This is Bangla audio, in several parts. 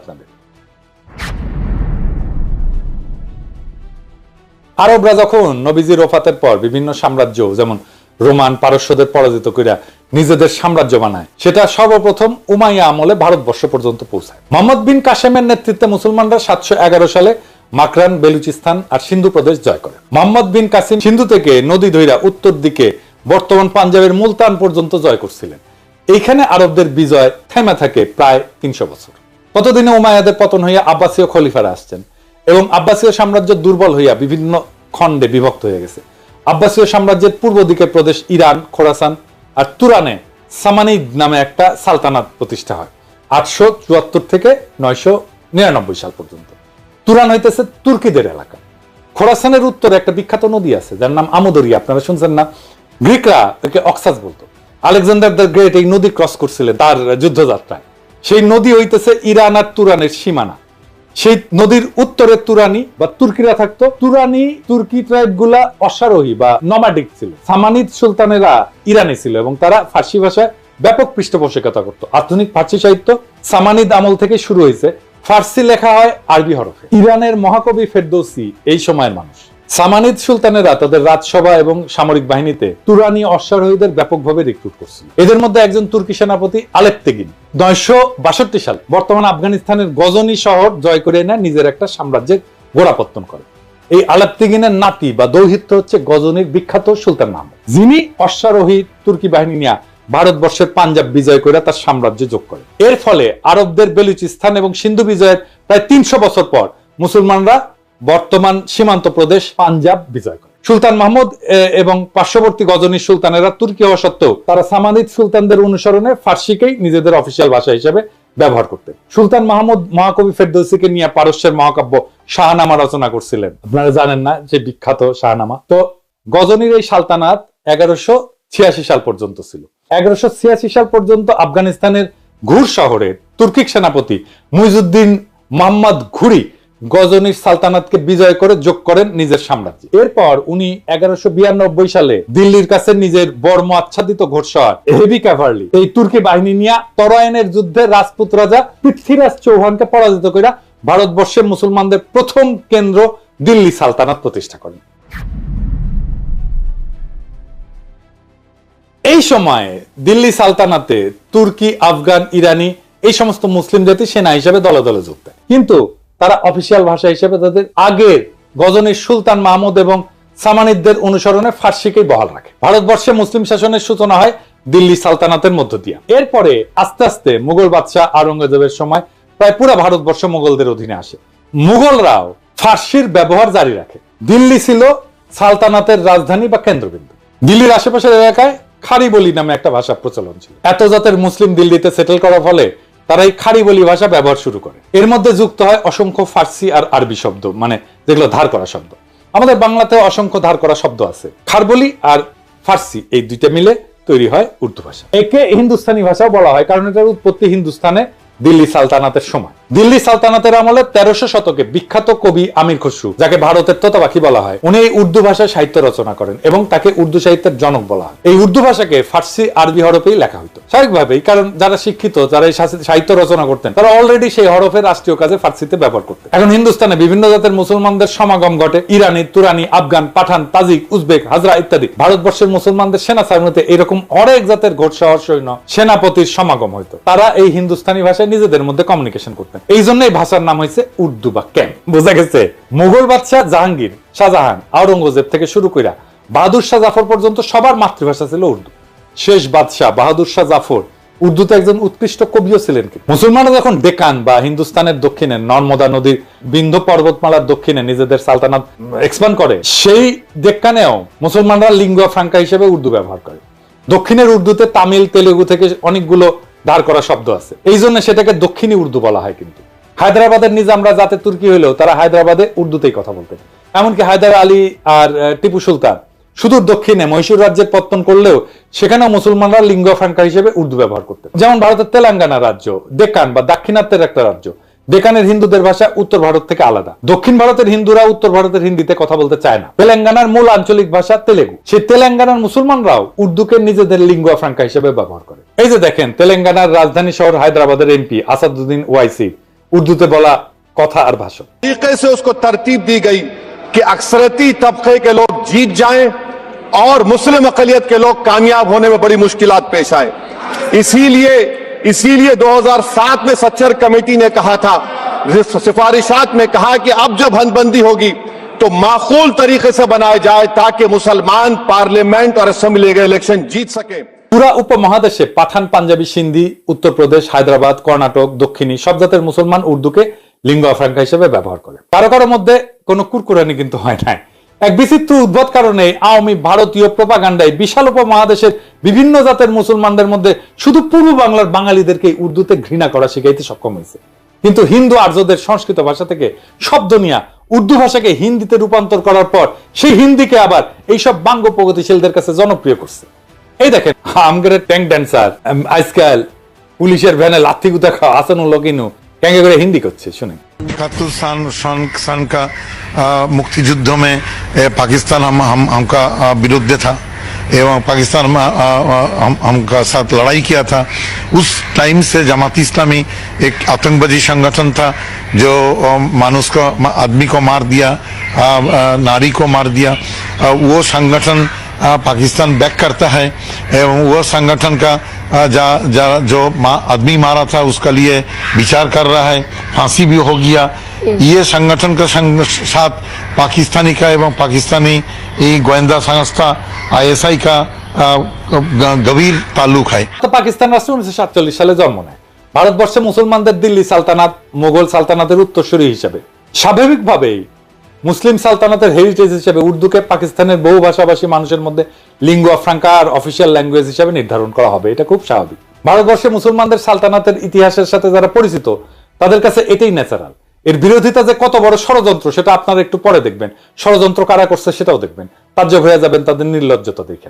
আপনাদের। আরবরা যখন নবীজির ওফাতের পর বিভিন্ন সাম্রাজ্য যেমন রোমান পারস্যদের পরাজিত করিয়া নিজেদের সাম্রাজ্য বানায়, সেটা সর্বপ্রথম উমাইয়া আমলে ভারতবর্ষ পর্যন্ত পৌঁছায়। মোহাম্মদ বিন কাসেমের নেতৃত্বে মুসলমানরা 711 সালে মাকরান, বেলুচিস্তান আর সিন্ধু প্রদেশ জয় করে। মোহাম্মদ বিন কাসিম সিন্ধু থেকে নদী ধইরা উত্তর দিকে বর্তমান পাঞ্জাবের মুলতান পর্যন্ত জয় করছিলেন। এইখানে আরবদের বিজয় থেমে থাকে প্রায় 300 বছর। ততদিনে উমাইয়াদের পতন হইয়া আব্বাসীয় খলিফারা আসছেন এবং আব্বাসীয় সাম্রাজ্য দুর্বল হইয়া বিভিন্ন খণ্ডে বিভক্ত হয়ে গেছে। আব্বাসীয় সাম্রাজ্যের পূর্ব দিকের প্রদেশ ইরান, খোরাসান আর তুরানে সামানিদ নামে একটা সালতানাত প্রতিষ্ঠা হয় 874 থেকে 999 সাল পর্যন্ত। তুরান হইতেছে তুর্কিদের এলাকা। খোরাসানের উত্তরে একটা বিখ্যাত নদী আছে যার নাম আমুদরিয়া, আপনারা শুনছেন না? গ্রিকরা একে অক্সাস বলতো। আলেকজান্ডার দ্য গ্রেট এই নদী ক্রস করছিলেন তার যুদ্ধযাত্রায়। সেই নদী হইতেছে ইরান আর তুরানের সীমানা। সেই নদীর উত্তরে তুরানি বা তুর্কিরা থাকতো। তুরানি তুর্কি ট্রাইব গুলা অশ্বারোহী বা নমাডিক ছিল। সামানিদ সুলতানেরা ইরানি ছিল এবং তারা ফার্সি ভাষায় ব্যাপক পৃষ্ঠপোষকতা করত। আধুনিক ফার্সি সাহিত্য সামানিদ আমল থেকে শুরু হয়েছে। ফার্সি লেখা হয় আরবি হরফে। ইরানের মহাকবি ফেরদৌসি এই সময়ের মানুষ। সামানিদ সুলতানেরা তাদের রাজসভা এবং সামরিক বাহিনীতে তুরানি অশ্বারোহীদের ব্যাপকভাবে রিক্রুট করছিল। এদের মধ্যে একজন তুর্কি সেনাপতি আলেপ্তেগিন 962 সালে বর্তমান আফগানিস্তানের গজনি শহর জয় করে এনে নিজের একটা সাম্রাজ্যের গোড়াপত্তন করে। এই আলেপ্তেগিনের নাতি বা দৌহিত্র হচ্ছে গজনির বিখ্যাত সুলতান মাহমুদ, যিনি অশ্বারোহী তুর্কি বাহিনী নিয়ে ভারতবর্ষের পাঞ্জাব বিজয় করে তার সাম্রাজ্য যোগ করে। এর ফলে আরবদের বেলুচিস্তান এবং সিন্ধু বিজয়ের প্রায় 300 বছর পর মুসলমানরা বর্তমান সীমান্ত প্রদেশ পাঞ্জাব বিজয় করে। সুলতান মাহমুদ এবং পার্শ্ববর্তী গজনী সুলতানেরা তুর্কি হওয়া সত্ত্বেও তারা সামানিদ সুলতানদের অনুসরণে ফার্সিকেই নিজেদের অফিসিয়াল ভাষা হিসেবে ব্যবহার করতেন। সুলতান মাহমুদ মহাকবি ফেরদৌসিকে নিয়ে পারস্যের মহাকাব্য শাহনামা রচনা করছিলেন। আপনারা জানেন না যে বিখ্যাত শাহনামা? তো গজনীর এই সালতানাত 1186 সাল পর্যন্ত ছিল। 1186 সাল পর্যন্ত আফগানিস্তানের ঘুর শহরে তুর্কিক সেনাপতি মুইজুদ্দিন মোহাম্মদ ঘুরি গজনির সালতানাতকে বিজয় করে যোগ করেন নিজের সাম্রাজ্যে। এরপর উনি 1192 সালে দিল্লির কাছে নিজের বর্ম আচ্ছাদিত ঘোড়সওয়ার হেভি ক্যাভারলি এই তুর্কি বাহিনী নিয়ে তরাইনের যুদ্ধে রাজপুত রাজা পৃথ্বীরাজ চৌহানকে পরাজিত করে ভারতবর্ষের মুসলমানদের প্রথম কেন্দ্র দিল্লি সালতানাত প্রতিষ্ঠা করেন। এই সময়ে দিল্লি সালতানাতে তুর্কি, আফগান, ইরানি এই সমস্ত মুসলিম জাতি সেনা হিসেবে দলে দলে যোগ দেয়, কিন্তু তারা অফিসিয়াল ভাষা হিসেবে তাদের আগের গজনীর সুলতান মাহমুদ এবং সামানিদদের অনুসরণে ফার্সিকেই বহাল রাখে। ভারতবর্ষে মুসলিম শাসনের সূচনা হয় দিল্লি সালতানাতের মধ্য দিয়ে। এরপরে আস্তে আস্তে মুঘল বাদশাহ আওরঙ্গজেবের সময় প্রায় পুরো ভারতবর্ষ মুঘলদের অধীনে আসে। মুঘলরাও ফার্সির ব্যবহার জারি রাখে। দিল্লি ছিল সালতানাতের রাজধানী বা কেন্দ্রবিন্দু। দিল্লির আশেপাশের এলাকায় খারি বলি নামে একটা ভাষা প্রচলন ছিল। এত জাতের মুসলিম দিল্লিতে সেটেল করার ফলে তারা এই খারি বলি ভাষা ব্যবহার শুরু করে। এর মধ্যে যুক্ত হয় অসংখ্য ফার্সি আর আরবি শব্দ, মানে যেগুলো ধার করা শব্দ। আমাদের বাংলাতে অসংখ্য ধার করা শব্দ আছে। খারবলি আর ফার্সি এই দুইটা মিলে তৈরি হয় উর্দু ভাষা। একে হিন্দুস্তানি ভাষাও বলা হয়, কারণ এটার উৎপত্তি হিন্দুস্তানে দিল্লি সালতানাতের সময়। দিল্লি সালতানাতের আমলে 1300 শতকে বিখ্যাত কবি আমির খসরু, যাকে ভারতের তোতাপাখি বলা হয়, উনি এই উর্দু ভাষায় সাহিত্য রচনা করেন এবং তাকে উর্দু সাহিত্যের জনক বলা হয়। এই উর্দু ভাষাকে ফার্সি আরবি হরফেই লেখা হতো স্বাভাবিকভাবেই, কারণ যারা শিক্ষিত, যারা এই সাহিত্য রচনা করতেন, তারা অলরেডি সেই হরফের রাষ্ট্রীয় কাজে ফার্সিতে ব্যবহার করতেন। এখন হিন্দুস্তানে বিভিন্ন জাতের মুসলমানদের সমাগম ঘটে। ইরানি, তুরানি, আফগান, পাঠান, তাজিক, উজবেক, হাজরা ইত্যাদি। ভারতবর্ষের মুসলমানদের সেনা সামরিতে এরকম অনেক জাতের ঘোড়সওয়ার সৈন্য সেনাপতির সমাগম হইতো। তারা এই হিন্দুস্তানি ভাষায় নিজেদের মধ্যে কমিউনিকেশন করতেন। এই জন্য এই ভাষার নাম হয়েছে উর্দু বা ক্যাম্প। বোঝা গেছে? মুঘল বাদশাহ জাহাঙ্গীর, শাহজাহান, আওরঙ্গজেব থেকে শুরু করে বাহাদুর শাহ জাফর পর্যন্ত সবার মাতৃভাষা ছিল উর্দু। শেষ বাদশাহ বাহাদুর শাহ জাফর উর্দুতে একজন উৎকৃষ্ট কবিও ছিলেন। মুসলমানরা যখন ডেকান বা হিন্দুস্তানের দক্ষিণে নর্মদা নদীর বিন্ধ্য পর্বতমালার দক্ষিণে নিজেদের সালতানাত এক্সপ্যান্ড করে, সেই ডেক্কানেও মুসলমানরা লিঙ্গুয়া ফ্রাঙ্কা হিসেবে উর্দু ব্যবহার করে। দক্ষিণের উর্দুতে তামিল, তেলেগু থেকে অনেকগুলো ধার করা শব্দ আছে, এই জন্য সেটাকে দক্ষিণী উর্দু বলা হয়। কিন্তু হায়দ্রাবাদের নিজামরা যাতে তুর্কি হইলেও তারা হায়দ্রাবাদে উর্দুতেই কথা বলতেন। এমনকি হায়দার আলী আর টিপু সুলতান সুদূর দক্ষিণে মহীশূর রাজ্যের পত্তন করলেও সেখানেও মুসলমানরা লিঙ্গুয়া ফ্রাঙ্কা হিসেবে উর্দু ব্যবহার করতেন। যেমন ভারতের তেলেঙ্গানা রাজ্য, ডেকান বা দাক্ষিণাত্যের একটা রাজ্য, ডেকানের হিন্দুদের ভাষা উত্তর ভারত থেকে আলাদা। দক্ষিণ ভারতের হিন্দুরা উত্তর ভারতের হিন্দিতে কথা বলতে চায় না। তেলেঙ্গানার মূল আঞ্চলিক ভাষা তেলেগু। সেই তেলেঙ্গানার মুসলমানরাও উর্দুকে নিজেদের লিঙ্গুয়া ফ্রাঙ্কা হিসেবে ব্যবহার করে। এই যে দেখেন, তেলেঙ্গানার রাজধানী শহর হায়দ্রাবাদের এমপি আসাদুদ্দিন ওয়াইসি উর্দুতে বলা কথা আর ভাষণ। तरीके से उसको तरतीब दी गई कि अक्सरती तबके के लोग जीत जाएं और मुस्लिम अकलियत के लोग कामयाब होने में बड़ी मुश्किलात पेश आए। इसीलिए 2007 में सच्चर कमेटी ने कहा था, सिफारिशात में कहा कि अब जब हदबंदी होगी तो माकूल तरीके से बनाया जाए ताकि मुसलमान पार्लियामेंट और असेंबली के इलेक्शन जीत सके। পুরা উপমহাদেশে পাঠান, পাঞ্জাবি, সিন্ধি, উত্তরপ্রদেশ, হায়দ্রাবাদ, কর্ণাটক, দক্ষিণী সব জাতের মুসলমান উর্দুকে লিঙ্গুয়া ফ্রাঙ্কা হিসেবে ব্যবহার করে। কারো কারো মধ্যে কোনো কুরকুরানি কিন্তু হয় নাই। এক বিচিত্র উদ্ভট কারণে আওয়ামী ভারতীয় প্রোপাগান্ডায় বিশাল উপমহাদেশের বিভিন্ন জাতের মুসলমানদের মধ্যে শুধু পূর্ব বাংলার বাঙালিদেরকে উর্দুতে ঘৃণা করা শিখাইতে সক্ষম হয়েছে। কিন্তু হিন্দু আর্যদের সংস্কৃত ভাষা থেকে শব্দ নিয়ে উর্দু ভাষাকে হিন্দিতে রূপান্তর করার পর সেই হিন্দিকে আবার এইসব বাঙ্গ প্রগতিশীলদের কাছে জনপ্রিয় করছে। এই দেখেন আমগের ট্যাঙ্ক ড্যান্সার আজকাল পুলিশের ভ্যানে লাথি গুতা খাওয়া আসানুল্লাহ কিনু ট্যাঙ্কে করে হিন্দি করছে, শুনেন। 71 सन का मुक्तियुद्ध में पाकिस्तान हमका विरुद्ध था एवं पाकिस्तान हमका साथ लड़ाई किया था। उस टाइम से जमात इस्लामी एक आतंकवादी संगठन था जो मानुष को, आदमी को मार दिया, नारी को मार दिया। वो संगठन पाकिस्तान बैक करता है एवं वो संगठन का जो आदमी मारा था उसका लिए विचार कर रहा है, फांसी भी हो गया। ये संगठन का साथ पाकिस्तानी का एवं पाकिस्तानी गोয়েন্দা संस्था ISI का गভীর ताल्लुक है। তো পাকিস্তান রাষ্ট্র 1947 সালে জন্ম নেয়। ভারতবর্ষে মুসলমানদের দিল্লি সালতানাত মোগল সালতানাতের উত্তরসূরি হিসেবে। স্বাভাবিকভাবেই মুসলিম সালতানাতের হেরিটেজ হিসেবে উর্দুকে পাকিস্তানের বহু ভাষাভাষী মানুষের মধ্যে লিঙ্গুয়া ফ্রাঙ্কা আর অফিসিয়াল ল্যাঙ্গুয়েজ হিসেবে নির্ধারণ করা হবে, এটা খুব স্বাভাবিক। ভারতবর্ষে মুসলমানদের সালতানাতের ইতিহাসের সাথে যারা পরিচিত তাদের কাছে এটাই ন্যাচারাল। এর বিরোধিতা যে কত বড় ষড়যন্ত্র সেটা আপনারা একটু পরে দেখবেন, ষড়যন্ত্র কারা করছে সেটাও দেখবেন, তাজ্জব হয়ে যাবেন তাদের নির্লজ্জতা দেখে।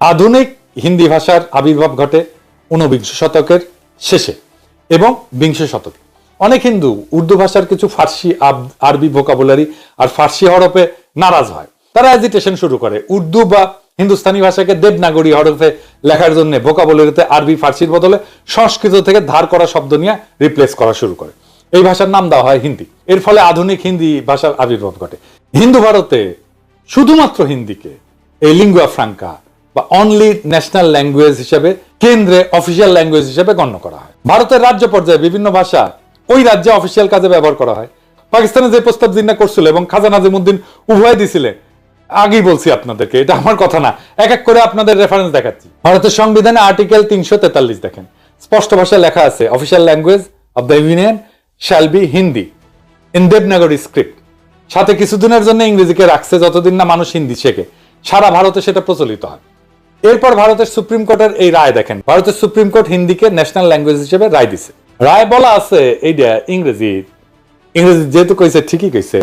আধুনিক হিন্দি ভাষার আবির্ভাব ঘটে 19 শতকের শেষে এবং 20 শতকে। অনেক হিন্দু উর্দু ভাষার কিছু ফার্সি, আরবি ভোকাবুলারি আর ফার্সি হরফে নারাজ হয়। তারা এজিটেশন শুরু করে, উর্দু বা হিন্দুস্তানি ভাষাকে দেবনাগরী হরফে লেখার জন্য ভোকাবুলারিতে আরবি, ফার্সির বদলে সংস্কৃত থেকে ধার করা শব্দ নিয়ে রিপ্লেস করা শুরু করে। এই ভাষার নাম দেওয়া হয় হিন্দি। এর ফলে আধুনিক হিন্দি ভাষার আবির্ভাব ঘটে। হিন্দু ভারতে শুধুমাত্র হিন্দিকে এই লিঙ্গুয়া ফ্রাঙ্কা বা অনলি ন্যাশনাল ল্যাঙ্গুয়েজ হিসেবে, কেন্দ্রে অফিসিয়াল ল্যাঙ্গুয়েজ হিসেবে গণ্য করা হয়। ভারতের রাজ্য পর্যায়ে বিভিন্ন ভাষা ওই রাজ্যে অফিসিয়াল কাজে ব্যবহার করা হয়। পাকিস্তানে যে প্রস্তাব জিন্না করছিল এবং খাজা নাজিমুদ্দিন উভয় দিছিলেন, আগেই বলছি আপনাদেরকে, এটা আমার কথা না, এক এক করে আপনাদের রেফারেন্স দেখাচ্ছি। ভারতের সংবিধানে আর্টিকেল 343 দেখেন, স্পষ্ট ভাষায় লেখা আছে, official language of the union shall be Hindi in Devanagari script. সাথে কিছুদিনের জন্য ইংরেজিকে রাখছে, যতদিন না মানুষ হিন্দি শেখে। সারা ভারতে সেটা প্রচলিত হয়। এরপর ভারতের সুপ্রিম কোর্টের এই রায় দেখেন, ভারতের সুপ্রিম কোর্ট হিন্দিকে ন্যাশনাল ল্যাঙ্গুয়েজ হিসেবে রায় দিছে। রায় বলা আছে এইটা ইংরেজি যেহেতু কইছে ঠিকই কইছে,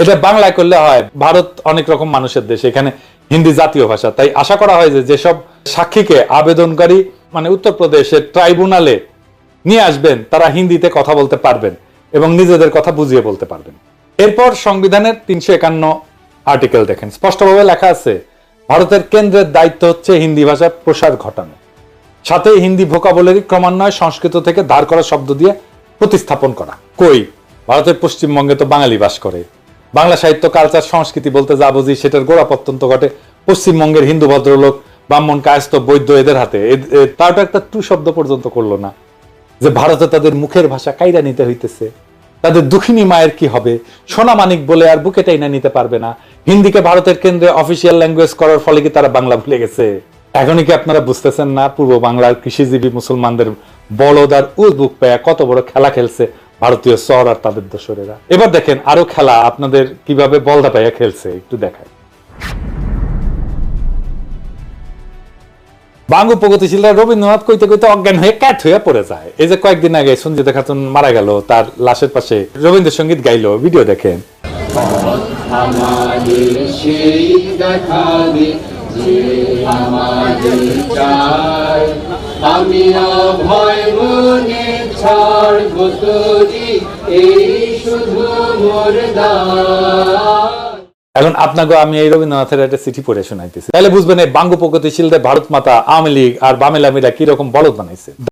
এটা বাংলায় করলে হয়। ভারত অনেক রকম মানুষের দেশ, এখানে হিন্দি জাতীয় ভাষা। তাই আশা করা হয় যে যেসব সাক্ষীকে আবেদনকারী মানে উত্তরপ্রদেশের ট্রাইব্যুনালে নিয়ে আসবেন তারা হিন্দিতে কথা বলতে পারবেন এবং নিজেদের কথা বুঝিয়ে বলতে পারবেন। এরপর সংবিধানের 351 আর্টিকেল দেখেন, স্পষ্টভাবে লেখা আছে, ভারতের কেন্দ্রের দায়িত্ব হচ্ছে হিন্দি ভাষার প্রসার ঘটানো, সাথে হিন্দি ভোকাবুলারি ক্রমান্বয়ে সংস্কৃত থেকে ধার করা শব্দ দিয়ে প্রতিস্থাপন করা। কই, ভারতের পশ্চিমবঙ্গে তো বাঙালি বাস করে। বাংলা সাহিত্য, কালচার, সংস্কৃতি বলতে যা বুঝি সেটার গোড়া পত্যন্ত ঘটে পশ্চিমবঙ্গের হিন্দু ভদ্রলোক, ব্রাহ্মণ, কায়স্থ, বৈদ্য এদের হাতে। তারটা একটা টু শব্দ পর্যন্ত করলো না যে ভারতে তাদের মুখের ভাষা কাইরা নিতে হইতেছে, তাদের দুঃখিনী মায়ের কি হবে, সোনা মানিক বলে আর বুকে টাইনা নিতে পারবে না। হিন্দিকে ভারতের কেন্দ্রে অফিসিয়াল ল্যাঙ্গুয়েজ করার ফলে কি তারা বাংলা ভুলে গেছে? এখনই কি আপনারা বুঝতেছেন না পূর্ব বাংলার কৃষিজীবী মুসলমানদের বলদার উদ্বুক পেয়ে কত বড় খেলা খেলছে ভারতীয় চর আর তাদের দোসরেরা? এবার দেখেন আরো খেলা আপনাদের কিভাবে বলদা পাইয়া খেলছে, একটু দেখায়। বাঙ্গু প্রগতিশীলরা রবীন্দ্রনাথ কইতে কইতে অজ্ঞান হয়ে ক্যাট হয়ে পড়ে যায়। এই যে কয়েকদিন আগে সঞ্জিতা খাতুন মারা গেল, তার লাশের পাশে রবীন্দ্রসঙ্গীত গাইলো, ভিডিও দেখেন। আমি অভয় মনে ছাড়ব তোরি, এই শুধু মোর দান। এখন আপনাকে আমি এই রবীন্দ্রনাথের একটা চিঠি পড়ে শোনাইতেছি, তাহলে বুঝবেন এই বাঙ্গ প্রগতিশীলদের ভারত মাতা, আওয়ামী লীগ আর বামেলামিরা কিরকম বলদ বানাইছে।